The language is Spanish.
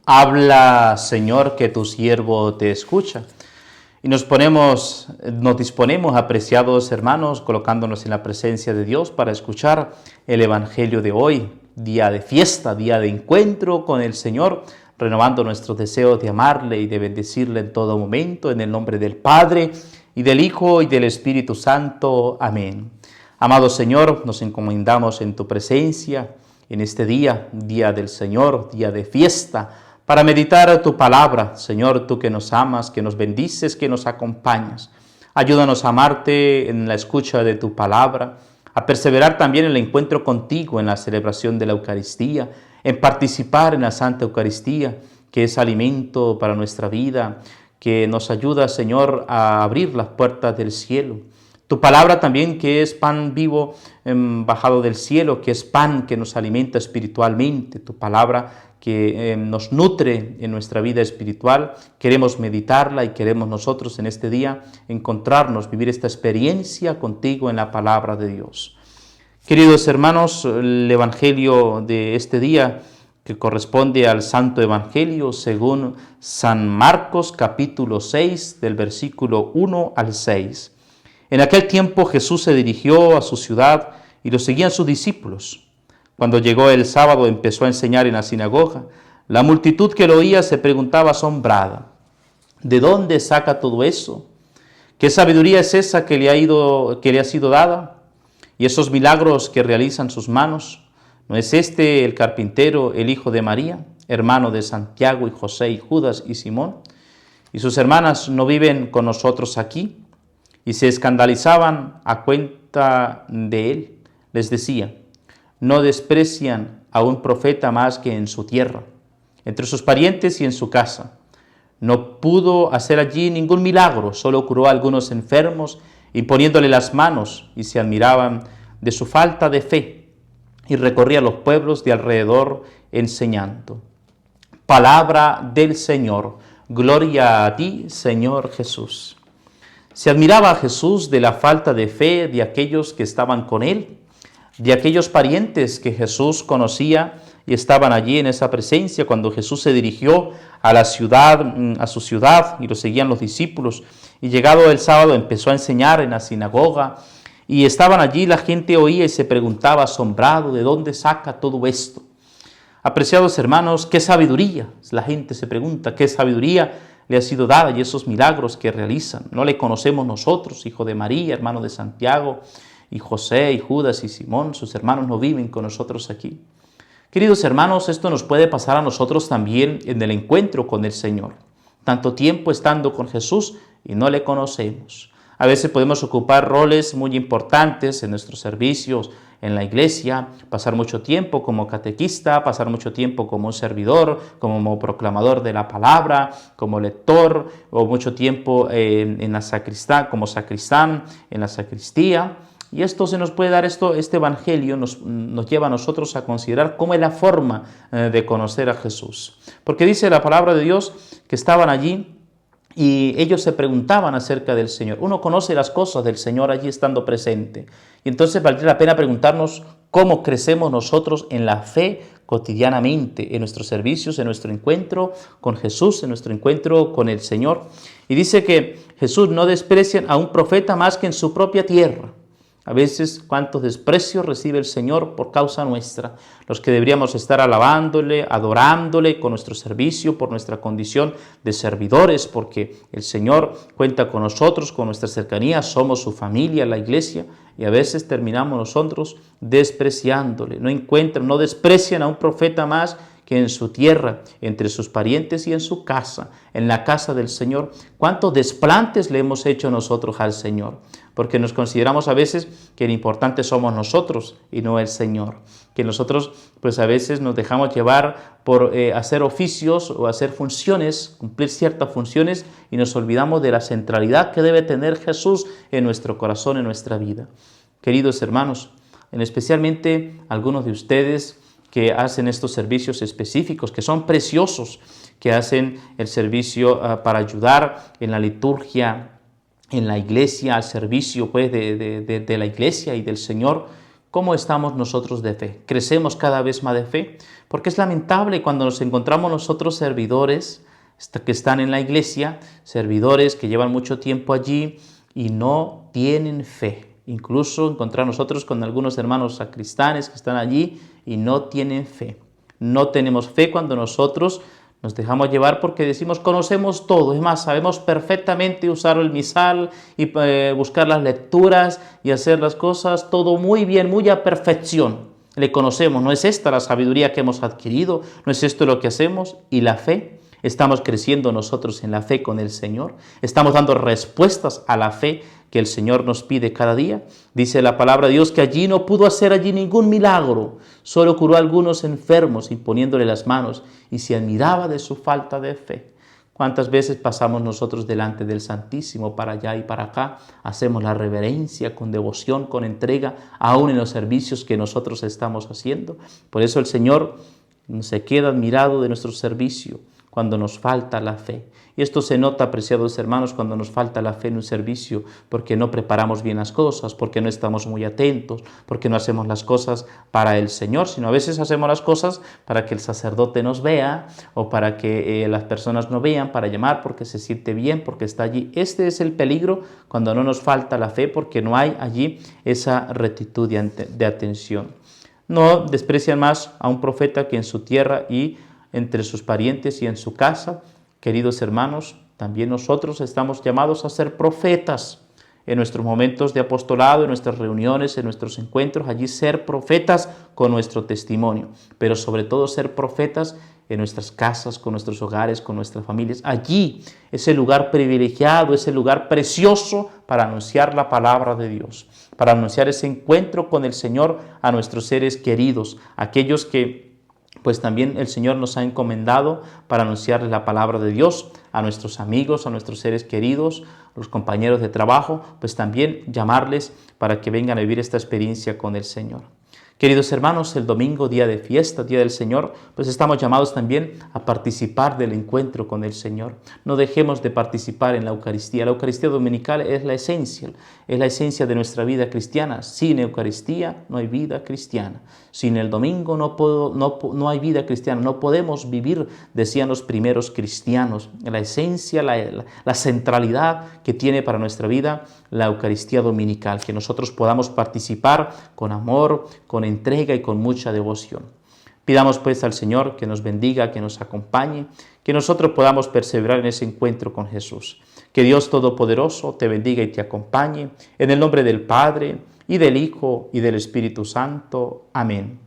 Habla, Señor, que tu siervo te escucha. Y nos disponemos, apreciados hermanos, colocándonos en la presencia de Dios para escuchar el Evangelio de hoy, día de fiesta, día de encuentro con el Señor, renovando nuestros deseos de amarle y de bendecirle en todo momento, en el nombre del Padre, y del Hijo, y del Espíritu Santo. Amén. Amado Señor, nos encomendamos en tu presencia, en este día, día del Señor, día de fiesta, para meditar tu palabra. Señor, tú que nos amas, que nos bendices, que nos acompañas. Ayúdanos a amarte en la escucha de tu palabra, a perseverar también en el encuentro contigo, en la celebración de la Eucaristía, en participar en la Santa Eucaristía, que es alimento para nuestra vida, que nos ayuda, Señor, a abrir las puertas del cielo. Tu palabra también, que es pan vivo bajado del cielo, que es pan que nos alimenta espiritualmente. Tu palabra que nos nutre en nuestra vida espiritual. Queremos meditarla y queremos nosotros en este día encontrarnos, vivir esta experiencia contigo en la palabra de Dios. Queridos hermanos, el Evangelio de este día, que corresponde al Santo Evangelio según San Marcos, capítulo 6, del versículo 1 al 6. En aquel tiempo Jesús se dirigió a su ciudad y lo seguían sus discípulos. Cuando llegó el sábado empezó a enseñar en la sinagoga. La multitud que lo oía se preguntaba asombrada: ¿de dónde saca todo eso? ¿Qué sabiduría es esa que le ha sido dada? ¿Y esos milagros que realizan sus manos? ¿No es este el carpintero, el hijo de María, hermano de Santiago y José y Judas y Simón? ¿Y sus hermanas no viven con nosotros aquí? Y se escandalizaban a cuenta de él. Les decía: no desprecian a un profeta más que en su tierra, entre sus parientes y en su casa. No pudo hacer allí ningún milagro, solo curó a algunos enfermos, imponiéndole las manos, y se admiraban de su falta de fe, y recorría los pueblos de alrededor enseñando. Palabra del Señor. Gloria a ti, Señor Jesús. Se admiraba a Jesús de la falta de fe de aquellos que estaban con él, de aquellos parientes que Jesús conocía y estaban allí en esa presencia cuando Jesús se dirigió a su ciudad, y lo seguían los discípulos. Y llegado el sábado empezó a enseñar en la sinagoga, y estaban allí, la gente oía y se preguntaba asombrado: ¿de dónde saca todo esto? Apreciados hermanos, ¿qué sabiduría? La gente se pregunta, ¿qué sabiduría le ha sido dada? Y esos milagros que realizan, ¿no le conocemos nosotros, hijo de María, hermano de Santiago y José y Judas y Simón? Sus hermanos no viven con nosotros aquí. Queridos hermanos, esto nos puede pasar a nosotros también en el encuentro con el Señor. Tanto tiempo estando con Jesús y no le conocemos. A veces podemos ocupar roles muy importantes en nuestros servicios, en la iglesia, pasar mucho tiempo como catequista, pasar mucho tiempo como un servidor, como proclamador de la palabra, como lector, o mucho tiempo en la sacristán, como sacristán en la sacristía. Y esto se nos puede dar, este Evangelio nos lleva a nosotros a considerar cómo es la forma de conocer a Jesús. Porque dice la palabra de Dios que estaban allí y ellos se preguntaban acerca del Señor. Uno conoce las cosas del Señor allí estando presente. Y entonces valdría la pena preguntarnos cómo crecemos nosotros en la fe cotidianamente, en nuestros servicios, en nuestro encuentro con Jesús, en nuestro encuentro con el Señor. Y dice que Jesús no desprecia a un profeta más que en su propia tierra. A veces, cuántos desprecios recibe el Señor por causa nuestra, los que deberíamos estar alabándole, adorándole con nuestro servicio, por nuestra condición de servidores, porque el Señor cuenta con nosotros, con nuestra cercanía, somos su familia, la iglesia, y a veces terminamos nosotros despreciándole. No desprecian a un profeta más que en su tierra, entre sus parientes y en su casa, en la casa del Señor. ¿Cuántos desplantes le hemos hecho nosotros al Señor? Porque nos consideramos a veces que lo importante somos nosotros y no el Señor. Que nosotros pues a veces nos dejamos llevar por hacer oficios o hacer funciones, cumplir ciertas funciones, y nos olvidamos de la centralidad que debe tener Jesús en nuestro corazón, en nuestra vida. Queridos hermanos, especialmente algunos de ustedes que hacen estos servicios específicos, que son preciosos, que hacen el servicio para ayudar en la liturgia, en la iglesia, al servicio pues, de la iglesia y del Señor. ¿Cómo estamos nosotros de fe? ¿Crecemos cada vez más de fe? Porque es lamentable cuando nos encontramos nosotros servidores que están en la iglesia, servidores que llevan mucho tiempo allí y no tienen fe. Incluso encontrar nosotros con algunos hermanos sacristanes que están allí y no tienen fe. No tenemos fe cuando nosotros nos dejamos llevar porque decimos conocemos todo, es más, sabemos perfectamente usar el misal y buscar las lecturas y hacer las cosas todo muy bien, muy a perfección. Le conocemos, no es esta la sabiduría que hemos adquirido, no es esto lo que hacemos. Y la fe, estamos creciendo nosotros en la fe con el Señor, estamos dando respuestas a la fe que el Señor nos pide cada día. Dice la palabra de Dios que allí no pudo hacer allí ningún milagro, solo curó a algunos enfermos imponiéndole las manos y se admiraba de su falta de fe. ¿Cuántas veces pasamos nosotros delante del Santísimo para allá y para acá? Hacemos la reverencia con devoción, con entrega, aún en los servicios que nosotros estamos haciendo. Por eso el Señor se queda admirado de nuestro servicio cuando nos falta la fe. Y esto se nota, apreciados hermanos, cuando nos falta la fe en un servicio, porque no preparamos bien las cosas, porque no estamos muy atentos, porque no hacemos las cosas para el Señor, sino a veces hacemos las cosas para que el sacerdote nos vea o para que las personas nos vean, para llamar porque se siente bien, porque está allí. Este es el peligro cuando no nos falta la fe, porque no hay allí esa rectitud de atención. No desprecian más a un profeta que en su tierra y entre sus parientes y en su casa. Queridos hermanos, también nosotros estamos llamados a ser profetas en nuestros momentos de apostolado, en nuestras reuniones, en nuestros encuentros, allí ser profetas con nuestro testimonio, pero sobre todo ser profetas en nuestras casas, con nuestros hogares, con nuestras familias. Allí, ese lugar privilegiado, ese lugar precioso para anunciar la palabra de Dios, para anunciar ese encuentro con el Señor a nuestros seres queridos, aquellos que pues también el Señor nos ha encomendado para anunciarles la palabra de Dios a nuestros amigos, a nuestros seres queridos, a los compañeros de trabajo, pues también llamarles para que vengan a vivir esta experiencia con el Señor. Queridos hermanos, el domingo, día de fiesta, día del Señor, pues estamos llamados también a participar del encuentro con el Señor. No dejemos de participar en la Eucaristía. La Eucaristía dominical es la esencia de nuestra vida cristiana. Sin Eucaristía no hay vida cristiana. Sin el domingo no hay vida cristiana. No podemos vivir, decían los primeros cristianos, la esencia, la centralidad que tiene para nuestra vida la Eucaristía dominical, que nosotros podamos participar con amor, con entrega y con mucha devoción. Pidamos pues al Señor que nos bendiga, que nos acompañe, que nosotros podamos perseverar en ese encuentro con Jesús. Que Dios Todopoderoso te bendiga y te acompañe, en el nombre del Padre, y del Hijo, y del Espíritu Santo. Amén.